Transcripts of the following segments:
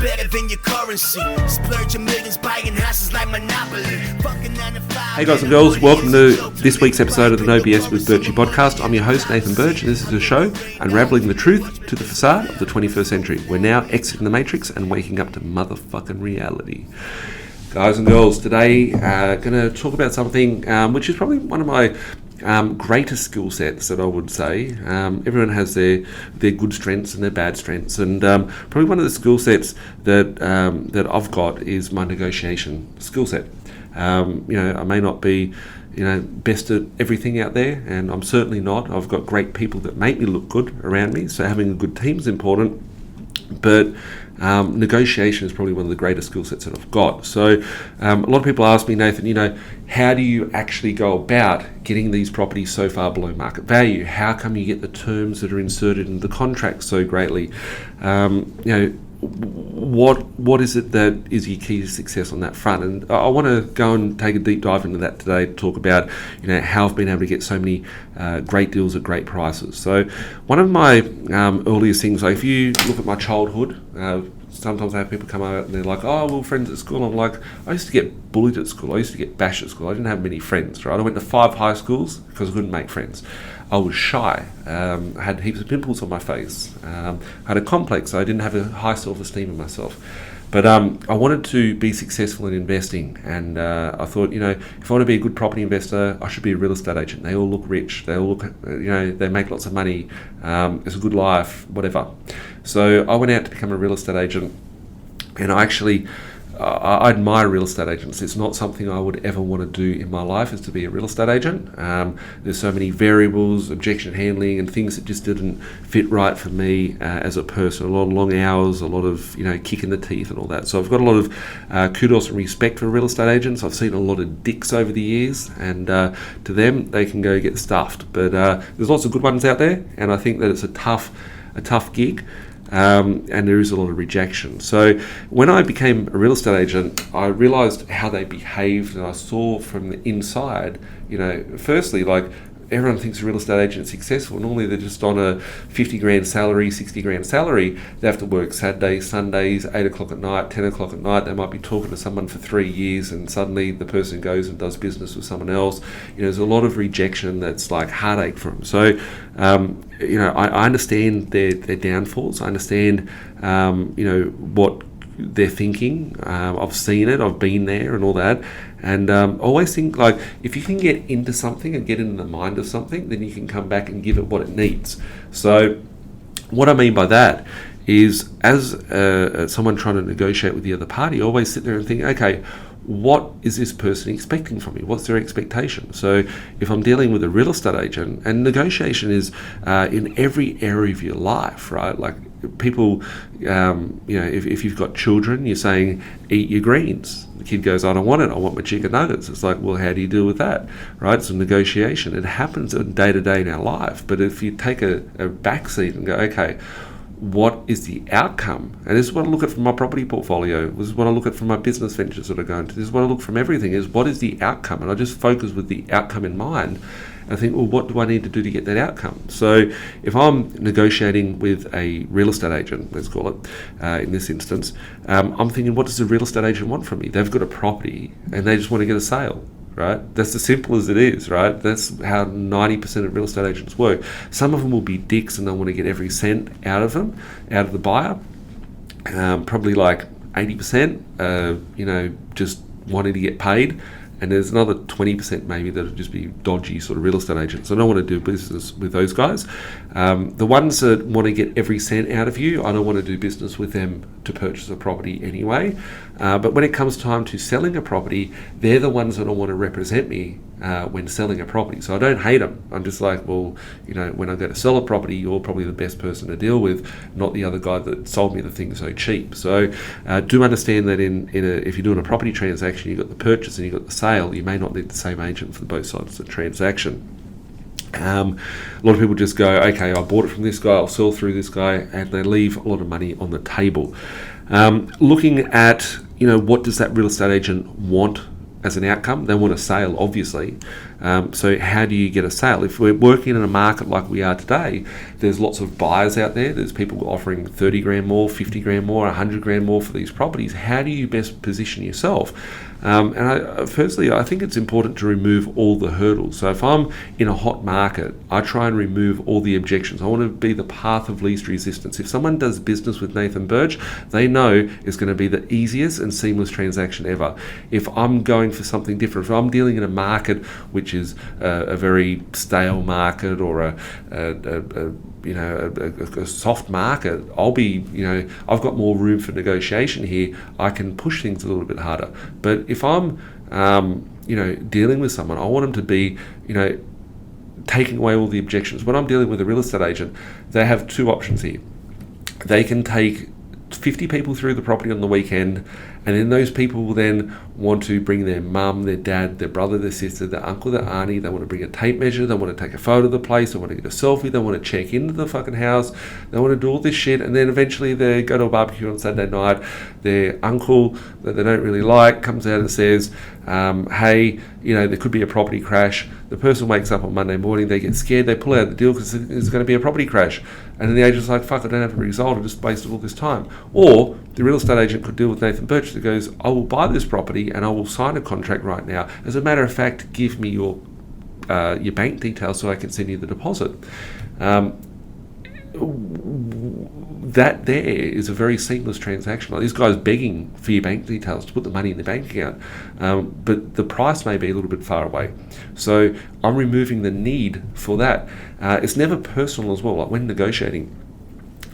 better than your currency. Splurging millions, buying houses like Monopoly. Fucking 9 to 5. Hey guys and girls, welcome to this week's episode of the No BS with Birchy podcast. I'm your host Nathan Birch, and this is a show unraveling the truth to the facade of the 21st century. We're now exiting the matrix and waking up to motherfucking reality. Guys and girls, today going to talk about something which is probably one of my greatest skill sets that I would say. Everyone has their good strengths and their bad strengths, and probably one of the skill sets that I've got is my negotiation skill set. I may not be best at everything out there, and I'm certainly not. I've got great people that make me look good around me, so having a good team is important, but negotiation is probably one of the greatest skill sets that I've got. So a lot of people ask me, Nathan, how do you actually go about getting these properties so far below market value? How come you get the terms that are inserted in the contract so greatly? What is it that is your key to success on that front? And I want to go and take a deep dive into that today to talk about how I've been able to get so many great deals at great prices. So one of my earliest things, like if you look at my childhood, sometimes I have people come out and they're like, oh, we were friends at school. I'm like, I used to get bullied at school. I used to get bashed at school. I didn't have many friends, right? I went to 5 high schools because I couldn't make friends. I was shy. I had heaps of pimples on my face. I had a complex. I didn't have a high self-esteem in myself. But I wanted to be successful in investing, and I thought, if I want to be a good property investor, I should be a real estate agent. They all look rich. They all look, they make lots of money. It's a good life, whatever. So I went out to become a real estate agent, and I admire real estate agents. It's not something I would ever want to do in my life, is to be a real estate agent. There's so many variables, objection handling, and things that just didn't fit right for me as a person. A lot of long hours, a lot of kick in the teeth and all that. So I've got a lot of kudos and respect for real estate agents. I've seen a lot of dicks over the years, and to them, they can go get stuffed. But there's lots of good ones out there, and I think that it's a tough gig. And there is a lot of rejection. So when I became a real estate agent, I realised how they behaved, and I saw from the inside, firstly, like, everyone thinks a real estate agent is successful. Normally they're just on a 50 grand salary, 60 grand salary. They have to work Saturdays, Sundays, 8 o'clock at night, 10 o'clock at night. They might be talking to someone for 3 years, and suddenly the person goes and does business with someone else. There's a lot of rejection that's like heartache for them. So, I understand their downfalls. I understand, what they're thinking. I've seen it, I've been there and all that. And I always think, like, if you can get into something and get into the mind of something, then you can come back and give it what it needs. So what I mean by that is, as someone trying to negotiate with the other party, I always sit there and think, okay, what is this person expecting from me? What's their expectation? So if I'm dealing with a real estate agent, and negotiation is in every area of your life, right? Like, people, if you've got children, you're saying, eat your greens. The kid goes, I don't want it, I want my chicken nuggets. It's like, well, how do you deal with that, right? It's a negotiation. It happens day to day in our life. But if you take a backseat and go, okay, what is the outcome? And this is what I look at from my property portfolio. This is what I look at from my business ventures that I go into. This is what I look from everything, is what is the outcome? And I just focus with the outcome in mind. And I think, well, what do I need to do to get that outcome? So if I'm negotiating with a real estate agent, let's call it, in this instance, I'm thinking, what does a real estate agent want from me? They've got a property and they just want to get a sale. Right? That's as simple as it is, right? That's how 90% of real estate agents work. Some of them will be dicks and they want to get every cent out of the buyer. Probably like 80%, just wanting to get paid. And there's another 20% maybe that'll just be dodgy sort of real estate agents. I don't want to do business with those guys. The ones that want to get every cent out of you, I don't want to do business with them to purchase a property anyway. But when it comes time to selling a property, they're the ones that don't want to represent me when selling a property. So I don't hate them. I'm just like, well, when I go to sell a property, you're probably the best person to deal with, not the other guy that sold me the thing so cheap. So do understand that if you're doing a property transaction, you've got the purchase and you've got the sale, you may not need the same agent for both sides of the transaction. A lot of people just go, okay, I bought it from this guy, I'll sell through this guy, and they leave a lot of money on the table. Looking at, what does that real estate agent want as an outcome. They want a sale, obviously. So how do you get a sale? If we're working in a market like we are today, there's lots of buyers out there. There's people offering 30 grand more, 50 grand more, 100 grand more for these properties. How do you best position yourself? Firstly, I think it's important to remove all the hurdles. So if I'm in a hot market, I try and remove all the objections. I want to be the path of least resistance. If someone does business with Nathan Birch, they know it's going to be the easiest and seamless transaction ever. If I'm going for something different, if I'm dealing in a market which is a very stale market or a soft market, I'll be, I've got more room for negotiation here. I can push things a little bit harder. But if I'm, dealing with someone, I want them to be, taking away all the objections. When I'm dealing with a real estate agent, they have two options here. They can take 50 people through the property on the weekend, and then those people will then want to bring their mum, their dad, their brother, their sister, their uncle, their auntie. They want to bring a tape measure, they want to take a photo of the place, they want to get a selfie, they want to check into the fucking house, they want to do all this shit, and then eventually they go to a barbecue on Saturday night. Their uncle that they don't really like comes out and says, hey, there could be a property crash. The person wakes up on Monday morning, they get scared, they pull out the deal because there's going to be a property crash. And then the agent's like, fuck, I don't have a result, I just wasted all this time. Or the real estate agent could deal with Nathan Birch that goes, I will buy this property and I will sign a contract right now. As a matter of fact, give me your bank details so I can send you the deposit. That there is a very seamless transaction. Like, this guy's begging for your bank details to put the money in the bank account, but the price may be a little bit far away. So I'm removing the need for that. It's never personal as well. Like when negotiating,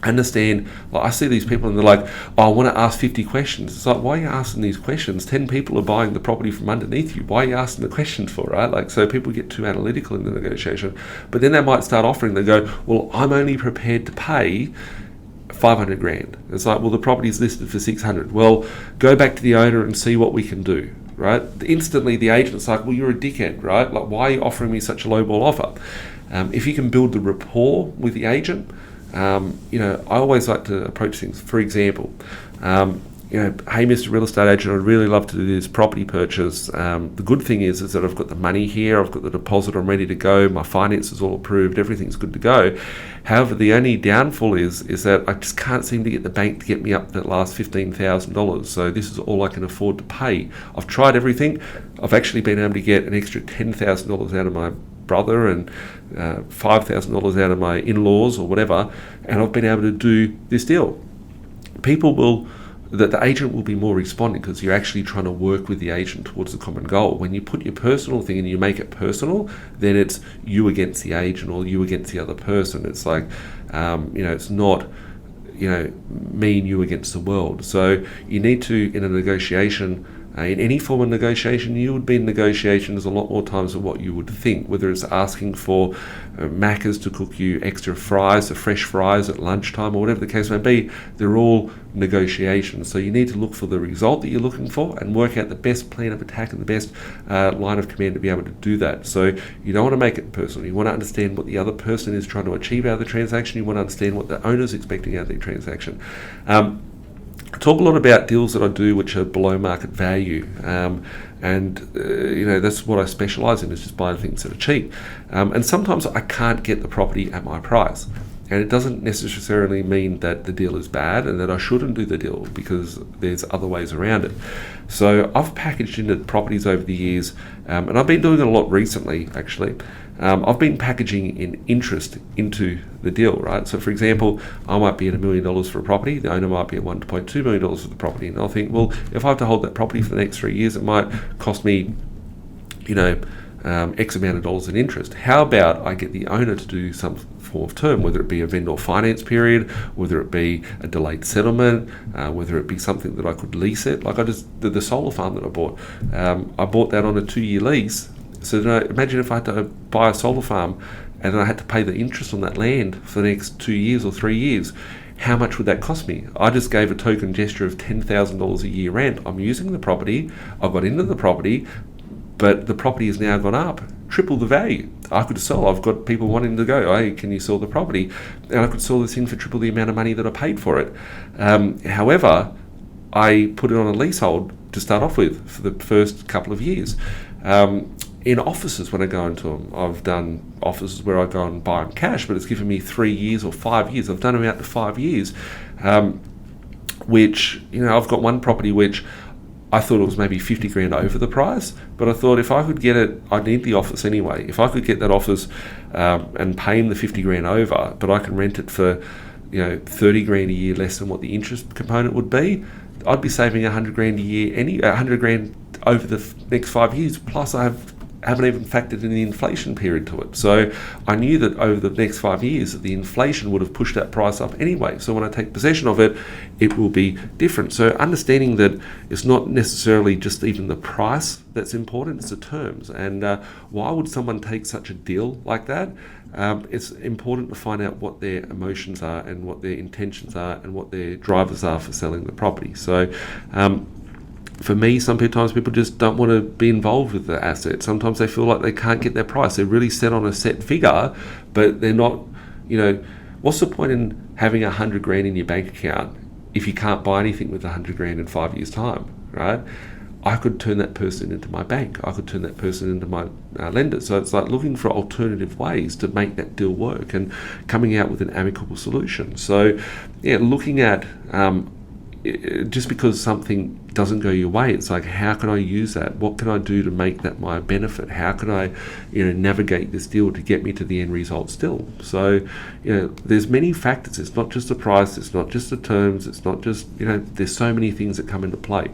understand, like I see these people and they're like, I want to ask 50 questions. It's like, why are you asking these questions? 10 people are buying the property from underneath you. Why are you asking the questions for, right? Like, so people get too analytical in the negotiation, but then they might start offering, they go, well, I'm only prepared to pay 500 grand. It's like, well, the property's listed for 600. Well, go back to the owner and see what we can do, right? Instantly the agent's like, well, you're a dickhead, right? Like, why are you offering me such a lowball offer? If you can build the rapport with the agent, I always like to approach things. For example, hey, Mr. Real Estate Agent, I'd really love to do this property purchase. The good thing is that I've got the money here, I've got the deposit, I'm ready to go, my finance is all approved, everything's good to go. However, the only downfall is that I just can't seem to get the bank to get me up that last $15,000. So this is all I can afford to pay. I've tried everything. I've actually been able to get an extra $10,000 out of my brother and $5,000 out of my in-laws or whatever, and I've been able to do this deal. The agent will be more responding because you're actually trying to work with the agent towards the common goal. When you put your personal thing and you make it personal, then it's you against the agent or you against the other person. It's like, it's not, me and you against the world. So you need to, in a negotiation, in any form of negotiation, you would be in negotiations a lot more times than what you would think, whether it's asking for Macca's to cook you extra fries or fresh fries at lunchtime or whatever the case may be. They're all negotiations. So you need to look for the result that you're looking for and work out the best plan of attack and the best line of command to be able to do that. So you don't want to make it personal. You want to understand what the other person is trying to achieve out of the transaction. You want to understand what the owner's expecting out of the transaction. I talk a lot about deals that I do which are below market value, that's what I specialise in, is just buying things that are cheap. And sometimes I can't get the property at my price, and it doesn't necessarily mean that the deal is bad and that I shouldn't do the deal, because there's other ways around it. So I've packaged into properties over the years, and I've been doing it a lot recently actually. I've been packaging in interest into the deal, right? So for example, I might be at $1 million for a property, the owner might be at $1.2 million for the property, and I'll think, well, if I have to hold that property for the next 3 years, it might cost me, X amount of dollars in interest. How about I get the owner to do some form of term, whether it be a vendor finance period, whether it be a delayed settlement, whether it be something that I could lease it. Like the solar farm that I bought that on a 2-year lease. So imagine if I had to buy a solar farm and then I had to pay the interest on that land for the next 2 years or 3 years. How much would that cost me? I just gave a token gesture of $10,000 a year rent. I'm using the property, I've got into the property, but the property has now gone up, triple the value. I could sell. I've got people wanting to go, hey, can you sell the property? And I could sell this thing for triple the amount of money that I paid for it. However, I put it on a leasehold to start off with for the first couple of years. In offices, when I go into them, I've done offices where I go and buy them cash, but it's given me 3 years or 5 years. I've done them out to 5 years, which, I've got one property which I thought it was maybe 50 grand over the price, but I thought if I could get it, I need the office anyway. If I could get that office and pay him the 50 grand over, but I can rent it for 30 grand a year less than what the interest component would be, I'd be saving 100 grand a year, 100 grand over the next 5 years. Plus, I haven't even factored in the inflation period to it. So I knew that over the next 5 years, that the inflation would have pushed that price up anyway. So when I take possession of it, it will be different. So understanding that it's not necessarily just even the price that's important, it's the terms. And why would someone take such a deal like that? It's important to find out what their emotions are and what their intentions are and what their drivers are for selling the property. So for me, sometimes people just don't want to be involved with the asset. Sometimes they feel like they can't get their price. They're really set on a set figure, but they're not, what's the point in having 100 grand in your bank account if you can't buy anything with 100 grand in 5 years' time, right? I could turn that person into my bank. I could turn that person into my lender. So it's like looking for alternative ways to make that deal work and coming out with an amicable solution. So, looking at just because something doesn't go your way, it's like, how can I use that? What can I do to make that my benefit? How can I, navigate this deal to get me to the end result still? So, there's many factors. It's not just the price. It's not just the terms. It's not just, there's so many things that come into play.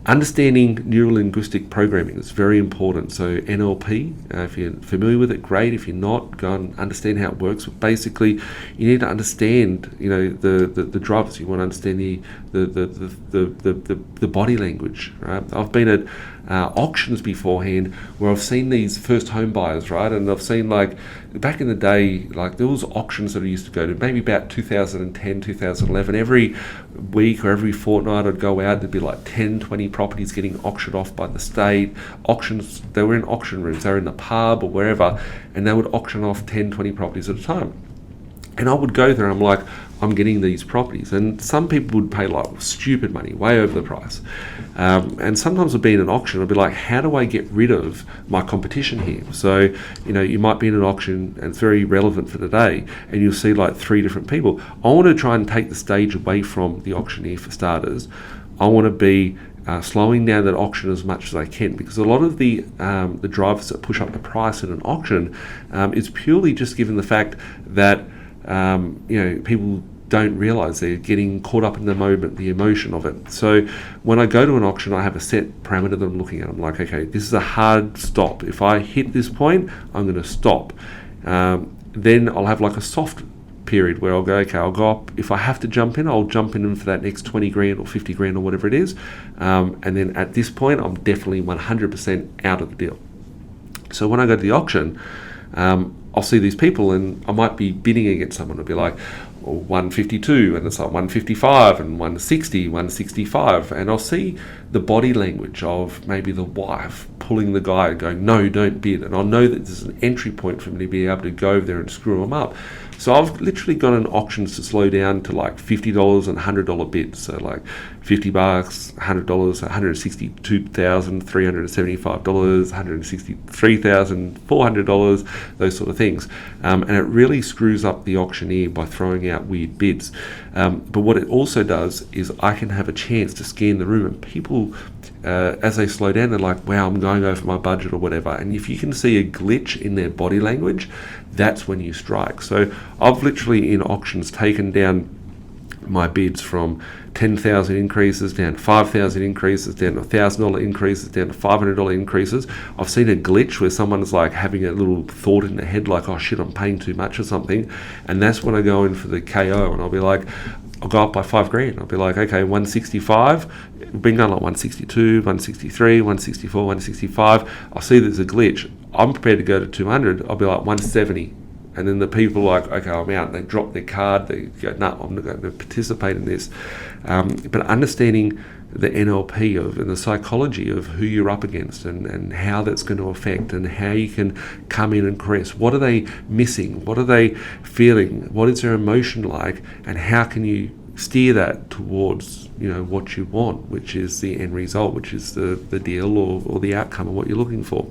Understanding neuro-linguistic programming is very important. So NLP, if you're familiar with it, great. If you're not, go and understand how it works. But basically, you need to understand, the drivers. You want to understand the body language, right? I've been at auctions beforehand where I've seen these first home buyers, right? And I've seen, like, back in the day, like, there was auctions that I used to go to, maybe about 2010, 2011. Every week or every fortnight I'd go out, there'd be like 10, 20 properties getting auctioned off by the state. Auctions, they were in auction rooms, they were in the pub or wherever, and they would auction off 10, 20 properties at a time. And I would go there and I'm like, I'm getting these properties. And some people would pay like stupid money, way over the price. And sometimes I'd be in an auction, I'd be like, how do I get rid of my competition here? So, you might be in an auction and it's very relevant for today, and you'll see like 3 different people. I want to try and take the stage away from the auctioneer for starters. I want to be slowing down that auction as much as I can, because a lot of the drivers that push up the price in an auction is purely just given the fact that people don't realize they're getting caught up in the moment, the emotion of it. So when I go to an auction, I have a set parameter that I'm looking at. I'm like, okay, this is a hard stop. If I hit this point, I'm going to stop. Then I'll have like a soft period where I'll go, okay, I'll go up. If I have to jump in, I'll jump in for that next 20 grand or 50 grand or whatever it is. And then at this point, I'm definitely 100% out of the deal. So when I go to the auction, I'll see these people and I might be bidding against someone. It'll be like 152 and it's like 155 and 160, 165. And I'll see the body language of maybe the wife pulling the guy and going, no, don't bid. And I'll know that there's an entry point for me to be able to go over there and screw them up. So I've literally gone on auctions to slow down to like $50 and $100 bids. So like $50, $100, $162,375, $163,400, those sort of things. And it really screws up the auctioneer by throwing out weird bids. But what it also does is I can have a chance to scan the room, and people, as they slow down, they're like, wow, I'm going over my budget or whatever. And if you can see a glitch in their body language, that's when you strike. So I've literally in auctions taken down my bids from 10,000 increases down to 5,000 increases down to $1,000 increases down to $500 increases. I've seen a glitch where someone's like having a little thought in their head like, oh shit, I'm paying too much or something. And that's when I go in for the KO and I'll be like, I'll go up by 5 grand. I'll be like, okay, 165, bring down like 162, 163, 164, 165. I'll see there's a glitch. I'm prepared to go to 200. I'll be like 170. And then the people are like, okay, I'm out. They drop their card. They go, no, I'm not going to participate in this. But understanding the NLP of and the psychology of who you're up against and how that's going to affect and how you can come in and caress. What are they missing? What are they feeling? What is their emotion like? And how can you steer that towards what you want, which is the end result, which is the deal or the outcome of what you're looking for.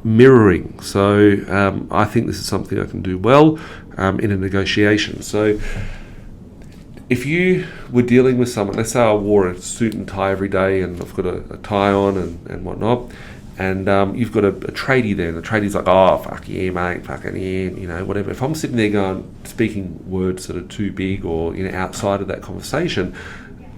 Mirroring. So I think this is something I can do well in a negotiation. So if you were dealing with someone, let's say I wore a suit and tie every day and I've got a tie on and whatnot, and you've got a tradie there, and the tradie's like, oh, fuck yeah, mate, fucking yeah, whatever. If I'm sitting there speaking words that are too big or outside of that conversation,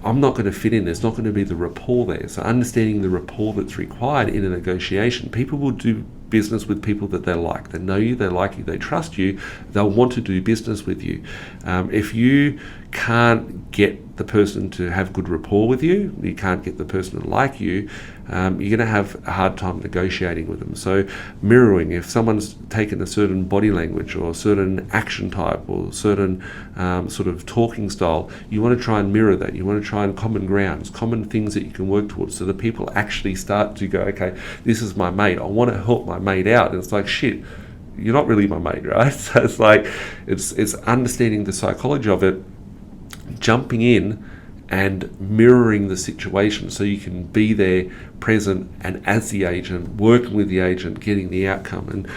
I'm not going to fit in. There's not going to be the rapport there. So understanding the rapport that's required in a negotiation, people will do business with people that they like. They know you, they like you, they trust you. They'll want to do business with you. If you can't get the person to have good rapport with you, you can't get the person to like you, you're going to have a hard time negotiating with them. So mirroring, if someone's taken a certain body language or a certain action type or a certain sort of talking style, you want to try and mirror that. You want to try and common grounds, common things that you can work towards, so that people actually start to go, okay, this is my mate, I want to help my mate out. And it's like, shit, you're not really my mate, right? So it's like, it's understanding the psychology of it, jumping in and mirroring the situation so you can be there, present, and as the agent, working with the agent, getting the outcome. And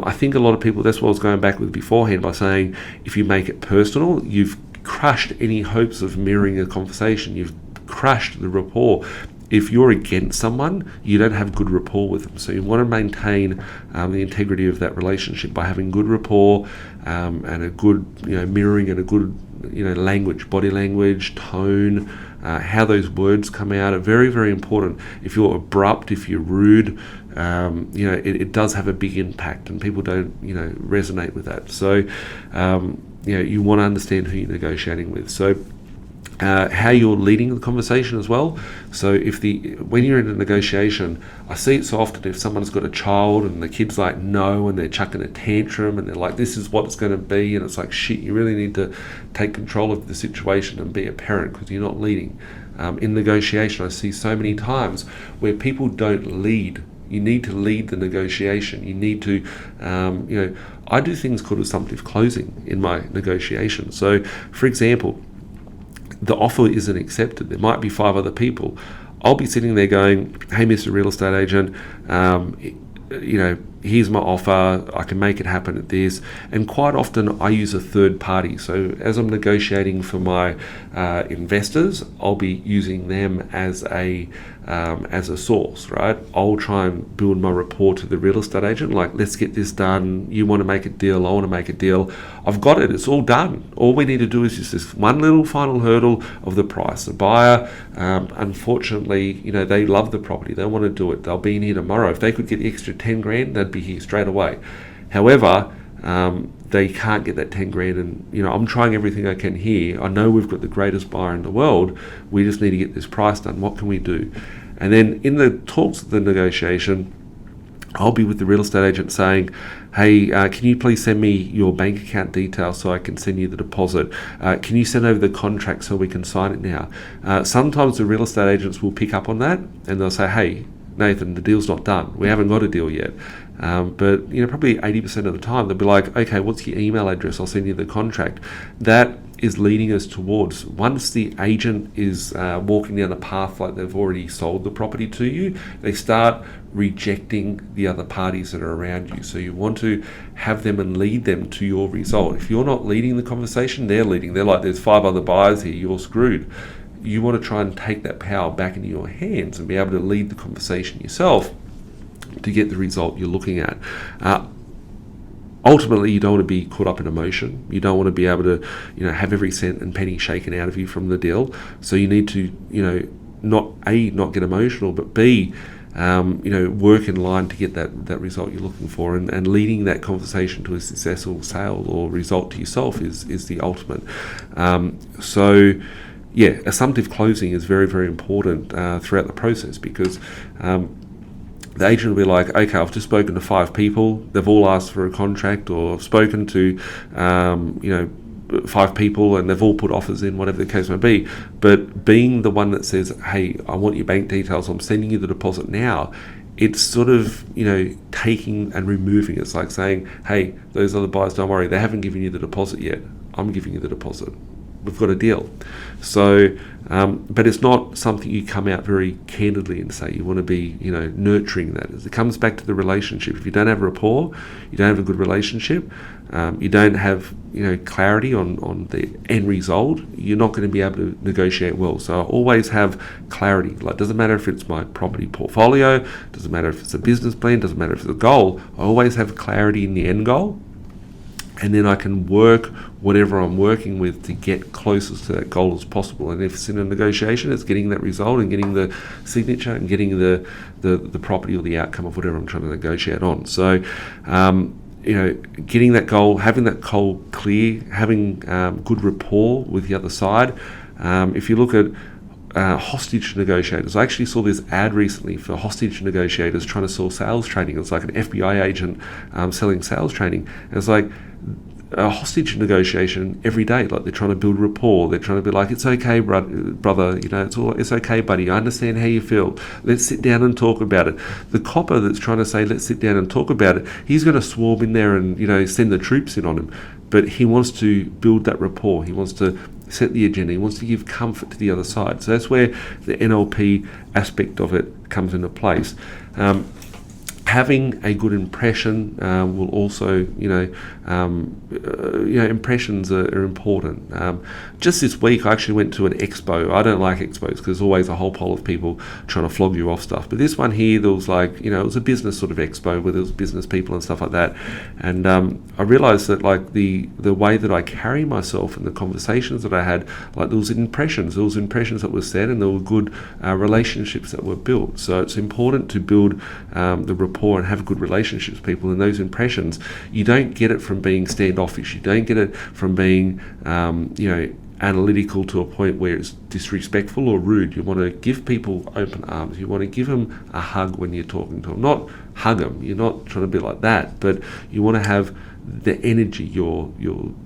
I think a lot of people, that's what I was going back with beforehand by saying, if you make it personal, you've crushed any hopes of mirroring a conversation. You've crushed the rapport. If you're against someone, you don't have good rapport with them. So you want to maintain the integrity of that relationship by having good rapport and a good mirroring and a good language, body language, tone, how those words come out are very, very important. If you're abrupt, if you're rude, it does have a big impact, and people don't resonate with that. So you want to understand who you're negotiating with. So how you're leading the conversation as well. So when you're in a negotiation, I see it so often, if someone's got a child and the kid's like no, and they're chucking a tantrum and they're like, this is what it's going to be, and it's like, shit, you really need to take control of the situation and be a parent, because you're not leading. In negotiation, I see so many times where people don't lead. You need to lead the negotiation. You need to, I do things called assumptive closing in my negotiation. So, for example, the offer isn't accepted. There might be 5 other people. I'll be sitting there going, hey, Mr. Real Estate Agent, here's my offer, I can make it happen at this. And quite often I use a third party. So as I'm negotiating for my investors, I'll be using them as a source, right? I'll try and build my rapport to the real estate agent, like, let's get this done. You want to make a deal, I want to make a deal. I've got it, it's all done. All we need to do is just this one little final hurdle of the price. The buyer, unfortunately, they love the property, they want to do it, they'll be in here tomorrow. If they could get the extra 10 grand, they'd be here straight away. However, they can't get that 10 grand, and I'm trying everything I can here. I know we've got the greatest buyer in the world, we just need to get this price done. What can we do? And then in the talks of the negotiation, I'll be with the real estate agent saying, hey, can you please send me your bank account details so I can send you the deposit? Can you send over the contract so we can sign it now? Sometimes the real estate agents will pick up on that, and they'll say, hey, Nathan, the deal's not done. We haven't got a deal yet. But probably 80% of the time they'll be like, okay, what's your email address? I'll send you the contract. That is leading us towards, once the agent is walking down a path like they've already sold the property to you, they start rejecting the other parties that are around you. So you want to have them and lead them to your result. If you're not leading the conversation, they're leading. They're like, there's 5 other buyers here, you're screwed. You want to try and take that power back into your hands and be able to lead the conversation yourself to get the result you're looking at. Ultimately, you don't want to be caught up in emotion. You don't want to be able to, have every cent and penny shaken out of you from the deal. So you need to, not get emotional, but B, work in line to get that result you're looking for, and leading that conversation to a successful sale or result to yourself is the ultimate. Assumptive closing is very, very important throughout the process, because the agent will be like, okay, I've just spoken to 5 people, they've all asked for a contract, or I've spoken to 5 people and they've all put offers in, whatever the case may be. But being the one that says, hey, I want your bank details, I'm sending you the deposit now, it's sort of, taking and removing. It's like saying, hey, those other buyers, don't worry, they haven't given you the deposit yet, I'm giving you the deposit. we've got a deal. So, but it's not something you come out very candidly and say. You want to be, nurturing that. It comes back to the relationship. If you don't have rapport, you don't have a good relationship, you don't have, clarity on the end result, you're not going to be able to negotiate well. So I always have clarity. Like, doesn't matter if it's my property portfolio, doesn't matter if it's a business plan, doesn't matter if it's a goal, I always have clarity in the end goal. And then I can work whatever I'm working with to get closest to that goal as possible. And if it's in a negotiation, it's getting that result and getting the signature and getting the property or the outcome of whatever I'm trying to negotiate on. So, getting that goal, having that goal clear, having good rapport with the other side. If you look at hostage negotiators. I actually saw this ad recently for hostage negotiators trying to sell sales training. It's like an FBI agent selling sales training. And it's like a hostage negotiation every day. Like, they're trying to build rapport. They're trying to be like, it's okay, brother. It's okay, buddy. I understand how you feel. Let's sit down and talk about it. The copper that's trying to say, let's sit down and talk about it, he's going to swarm in there and, send the troops in on him. But he wants to build that rapport. He wants to set the agenda. He wants to give comfort to the other side. So that's where the NLP aspect of it comes into place. Having a good impression will also, impressions are important. Just this week, I actually went to an expo. I don't like expos because there's always a whole pile of people trying to flog you off stuff. But this one here, there was it was a business sort of expo where there was business people and stuff like that. And I realised that the way that I carry myself and the conversations that I had, there was impressions that were said, and there were good relationships that were built. So it's important to build the rapport and have good relationships with people, and those impressions, you don't get it from being standoffish. You don't get it from being analytical to a point where it's disrespectful or rude. You want to give people open arms. You want to give them a hug when you're talking to them. Not hug them. You're not trying to be like that, but you want to have the energy, your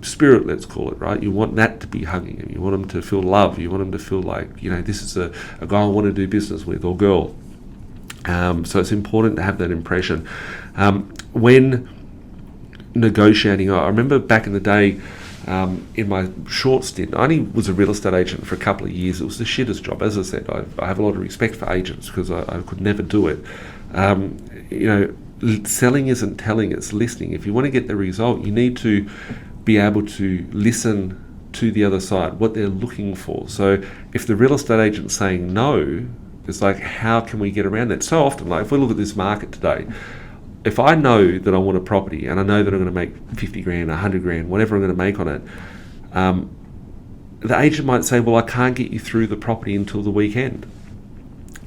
spirit, let's call it, right? You want that to be hugging them. You want them to feel love. You want them to feel like, this is a guy I want to do business with, or girl. So it's important to have that impression. When negotiating, I remember back in the day, in my short stint, I only was a real estate agent for a couple of years. It was the shittest job. As I said, I have a lot of respect for agents because I could never do it. Selling isn't telling, it's listening. If you want to get the result, you need to be able to listen to the other side, what they're looking for. So if the real estate agent's saying no, it's like, how can we get around that? So often, if we look at this market today, if I know that I want a property and I know that I'm going to make 50 grand, 100 grand, whatever I'm going to make on it, the agent might say, well, I can't get you through the property until the weekend.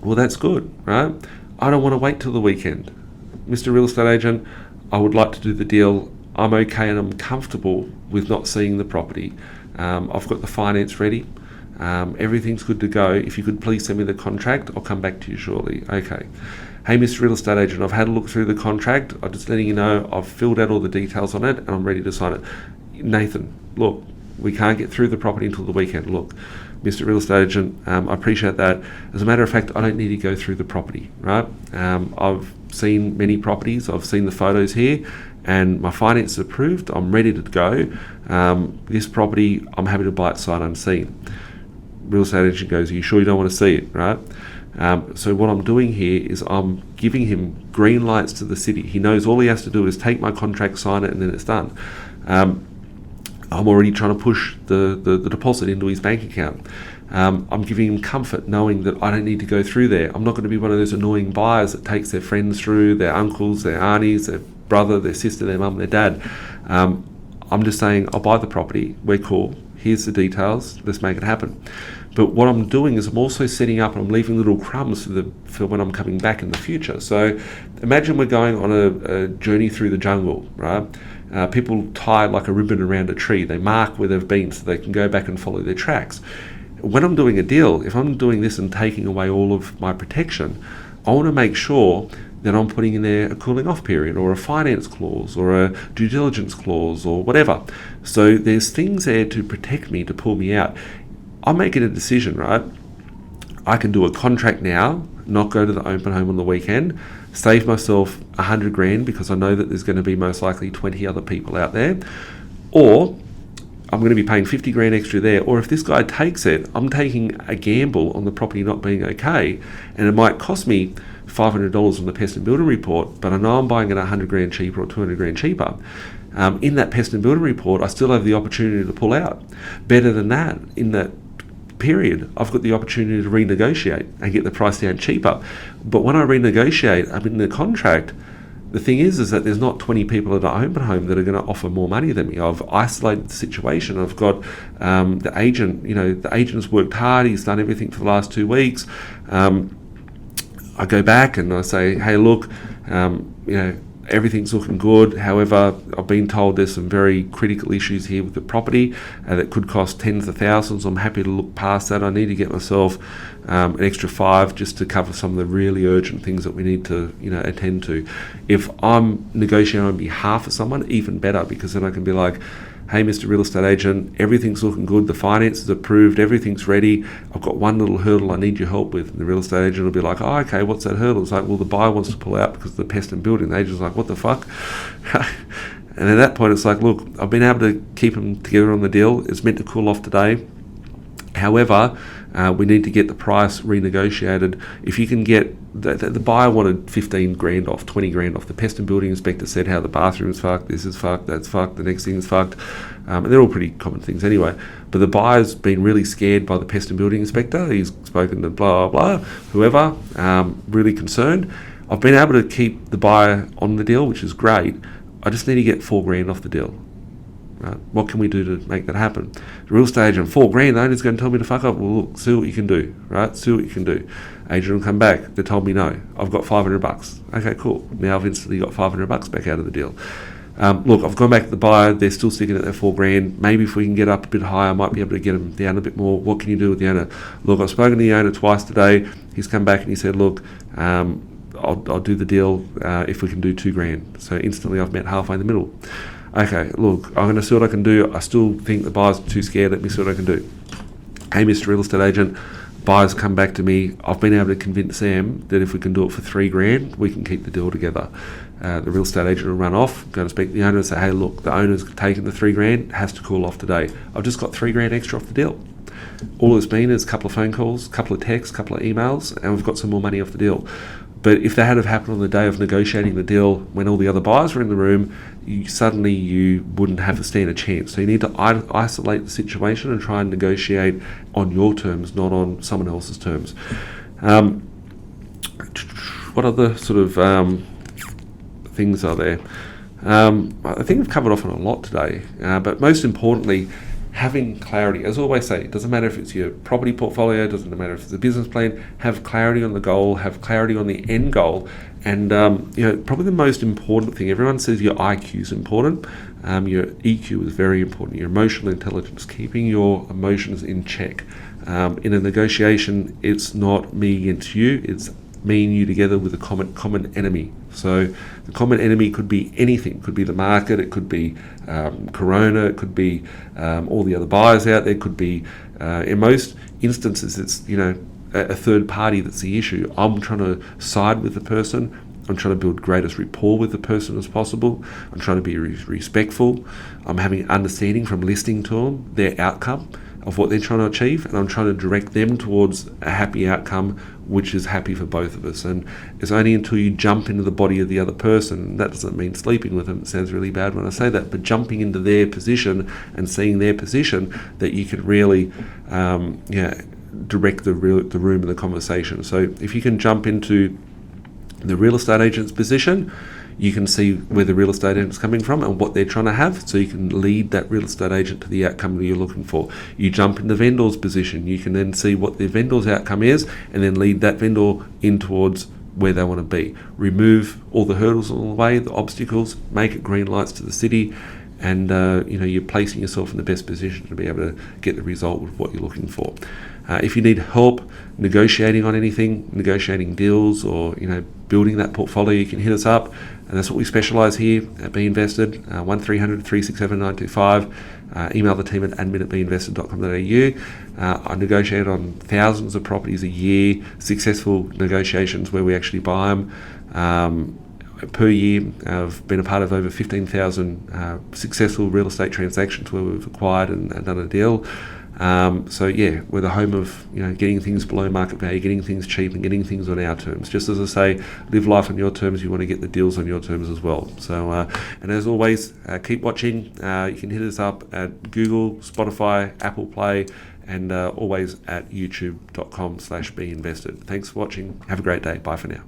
Well, that's good, right? I don't want to wait till the weekend. Mr. Real Estate Agent, I would like to do the deal. I'm okay and I'm comfortable with not seeing the property. I've got the finance ready. Everything's good to go. If you could please send me the contract, I'll come back to you shortly. Okay. Hey, Mr. Real Estate Agent, I've had a look through the contract. I'm just letting you know I've filled out all the details on it and I'm ready to sign it. Nathan, look, we can't get through the property until the weekend. Look, Mr. Real Estate Agent, I appreciate that. As a matter of fact, I don't need to go through the property, right? I've seen many properties. I've seen the photos here and my finance is approved. I'm ready to go. This property, I'm happy to buy it sight unseen. Real estate agent goes, are you sure you don't want to see it, right? So what I'm doing here is I'm giving him green lights to the city. He knows all he has to do is take my contract, sign it, and then it's done. I'm already trying to push the deposit into his bank account. I'm giving him comfort knowing that I don't need to go through there. I'm not going to be one of those annoying buyers that takes their friends through, their uncles, their aunties, their brother, their sister, their mum, their dad. I'm just saying, I'll buy the property. We're cool. Here's the details. Let's make it happen. But what I'm doing is I'm also setting up and I'm leaving little crumbs for when I'm coming back in the future. So imagine we're going on a journey through the jungle, right? People tie like a ribbon around a tree. They mark where they've been so they can go back and follow their tracks. When I'm doing a deal, if I'm doing this and taking away all of my protection, I want to make sure that I'm putting in there a cooling off period or a finance clause or a due diligence clause or whatever. So there's things there to protect me, to pull me out. I'm making a decision, right? I can do a contract now, not go to the open home on the weekend, save myself 100 grand because I know that there's going to be most likely 20 other people out there. Or I'm going to be paying 50 grand extra there. Or if this guy takes it, I'm taking a gamble on the property not being okay, and it might cost me $500 on the pest and building report, but I know I'm buying it 100 grand cheaper or 200 grand cheaper. In that pest and building report, I still have the opportunity to pull out. Better than that, in that period, I've got the opportunity to renegotiate and get the price down cheaper. But when I renegotiate, I'm in the contract. The thing is that there's not 20 people at an open home that are going to offer more money than me. I've isolated the situation. I've got the agent. The agent's worked hard. He's done everything for the last 2 weeks. I go back and I say, hey, look, everything's looking good. However, I've been told there's some very critical issues here with the property that could cost tens of thousands. I'm happy to look past that. I need to get myself an extra 5 just to cover some of the really urgent things that we need to, attend to. If I'm negotiating on behalf of someone, even better, because then I can be like, hey, Mr. Real Estate Agent, everything's looking good. The finance is approved. Everything's ready. I've got one little hurdle I need your help with. And the real estate agent will be like, oh, okay, what's that hurdle? It's like, well, the buyer wants to pull out because of the pest and building. The agent's like, what the fuck? And at that point, it's like, look, I've been able to keep them together on the deal. It's meant to cool off today. However, we need to get the price renegotiated. If you can get the buyer wanted 15 grand off, 20 grand off. The pest and building inspector said how the bathroom's fucked, this is fucked, that's fucked, the next thing is fucked. And they're all pretty common things anyway. But the buyer's been really scared by the pest and building inspector. He's spoken to blah, blah, blah, whoever, really concerned. I've been able to keep the buyer on the deal, which is great. I just need to get 4 grand off the deal. Right. What can we do to make that happen? The real estate agent, 4 grand, the owner's going to tell me to fuck up. Well, look, see what you can do, right? See what you can do. Agent will come back. They told me no. I've got $500. Okay, cool. Now I've instantly got $500 back out of the deal. Look, I've gone back to the buyer. They're still sticking at their 4 grand. Maybe if we can get up a bit higher, I might be able to get them down a bit more. What can you do with the owner? Look, I've spoken to the owner twice today. He's come back and he said, look, I'll do the deal if we can do 2 grand. So instantly I've met halfway in the middle. Okay, look, I'm going to see what I can do. I still think the buyer's too scared. Let me see what I can do. Hey, Mr. Real Estate Agent, buyers come back to me. I've been able to convince them that if we can do it for 3 grand, we can keep the deal together. The real estate agent will run off, go to speak to the owner and say, hey, look, the owner's taken the 3 grand, has to call off today. I've just got 3 grand extra off the deal. All it's been is a couple of phone calls, a couple of texts, a couple of emails, and we've got some more money off the deal. But if that had have happened on the day of negotiating the deal when all the other buyers were in the room, you wouldn't have to stand a chance. So you need to isolate the situation and try and negotiate on your terms, not on someone else's terms. What other sort of things are there? I think we've covered off on a lot today, but most importantly, having clarity. As I always say, it doesn't matter if it's your property portfolio, it doesn't matter if it's a business plan, have clarity on the goal, have clarity on the end goal. And probably the most important thing, everyone says your IQ is important, your EQ is very important, your emotional intelligence, keeping your emotions in check. In a negotiation, it's not me against you, it's me and you together with a common enemy. So the common enemy could be anything. It could be the market, it could be Corona, it could be all the other buyers out there, it could be, in most instances, it's a third party that's the issue. I'm trying to side with the person. I'm trying to build greatest rapport with the person as possible. I'm trying to be respectful. I'm having understanding from listening to them, their outcome of what they're trying to achieve, and I'm trying to direct them towards a happy outcome which is happy for both of us. And it's only until you jump into the body of the other person, and that doesn't mean sleeping with them, it sounds really bad when I say that, but jumping into their position and seeing their position, that you can really direct the room and the conversation. So if you can jump into the real estate agent's position, you can see where the real estate agent's coming from and what they're trying to have, so you can lead that real estate agent to the outcome that you're looking for. You jump in the vendor's position, you can then see what the vendor's outcome is and then lead that vendor in towards where they want to be. Remove all the hurdles along the way, the obstacles, make it green lights to the city, and you're placing yourself in the best position to be able to get the result of what you're looking for. If you need help negotiating on anything, negotiating deals, or building that portfolio, you can hit us up, and that's what we specialise here at B.Invested. 1300 367 925. Email the team at admin@binvested.com.au. I negotiate on thousands of properties a year, successful negotiations where we actually buy them. per year. I've been a part of over 15,000 successful real estate transactions where we've acquired and done a deal. So yeah, we're the home of getting things below market value, getting things cheap, and getting things on our terms. Just as I say, live life on your terms. You want to get the deals on your terms as well. So and as always, keep watching. You can hit us up at Google, Spotify, Apple Play, and always at youtube.com/B.Invested. Thanks for watching. Have a great day. Bye for now.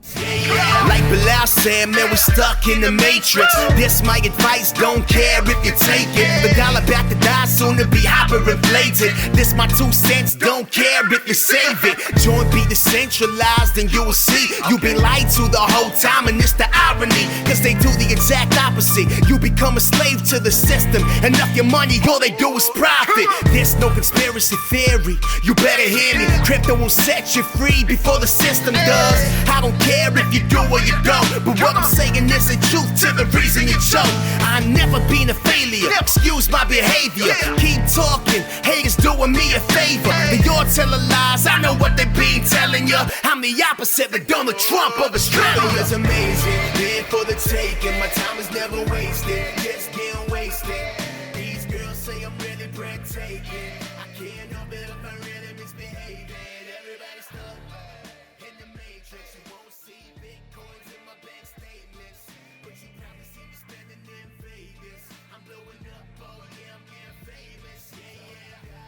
Like Bilal said, man, we're stuck in the matrix. This my advice, don't care if you take it. The dollar about to die, soon to be hyperinflated. This my 2 cents, don't care if you save it. Joint be decentralized and you will see you've been lied to the whole time, and it's the irony, cause they do the exact opposite. You become a slave to the system, enough your money, all they do is profit. There's no conspiracy theory, you better hear me. Crypto will set you free before the system does. I don't care if you do or you don't, but what I'm saying is the truth to the reason you choke. I've never been a failure, excuse my behavior. Keep talking, haters doing me a favor. They all telling lies, I know what they been telling you. I'm the opposite of Donald Trump of Australia. It's amazing, there for the taking. My time is never wasted, just getting wasted. These girls say I'm really breathtaking. I can't help it if I really